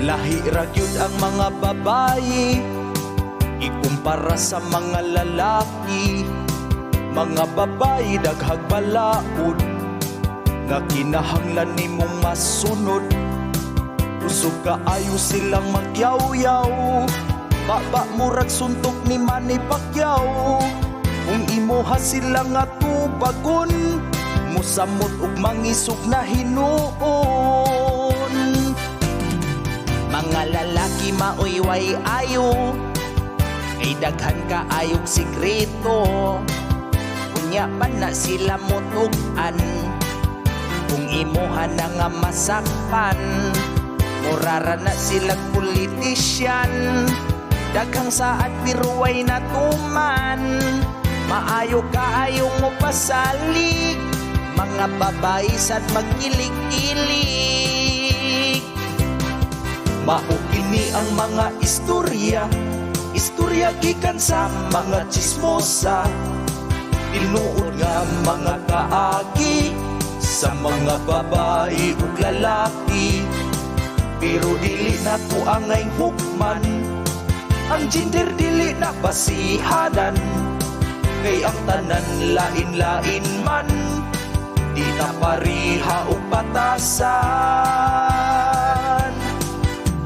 Lahi ra gyud ang mga babayi ikumpara sa mga lalaki. Mga babayi daghag balaod nga kinahanglan nimong masunod. Usog kaayo silang magyaw-yaw, baba murag suntok ni Manny Pacquiao. Kung imuha sila nga tubagon, musamot ug mangisog na hinuon. Mga lalaki maoy-way ayo, ay daghan kaayog sikreto. Unya pa na sila mutugan, kung imuha na nga masakpan. Murara na silang politisyan, daghang saad pero way natuman. Maayo kaayo mo pasalig, mga babae sad magkilig-kilig. Maukini ang mga istorya, istorya gikan sa mga chismosa. Tinuod nga mga kaagi sa mga babae ug lalaki. Pero dili na to angay hukman, ang gender dili na basihanan. Kay ang tanan lain-lain man, di na pariha ug batasan.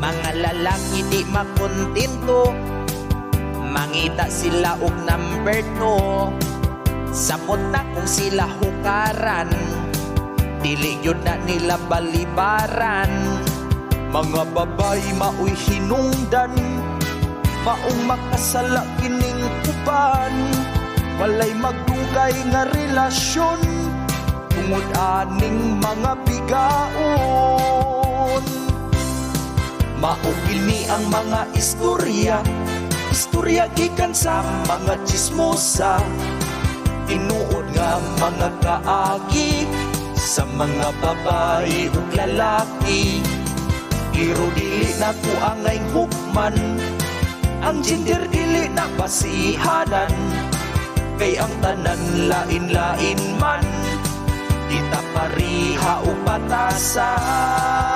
Mga lalaki di makontento, mangita sila og number 2. Samot na kung sila hukaran, dili yun na nila balibaran. Mga babae maoy hinungdan, maong makasala kining uban. Walay magdugay nga relasyon, tungod aning mga bigaon. Maugini ang mga istorya, istorya gikan sa mga chismosa. Tinuod nga mga kaagi sa mga babae ug lalaki. Pero dili na to angay hukman, ang gender dili na basihanan. Kay ang tanan lain-lain man, di ta pariha ug batasan.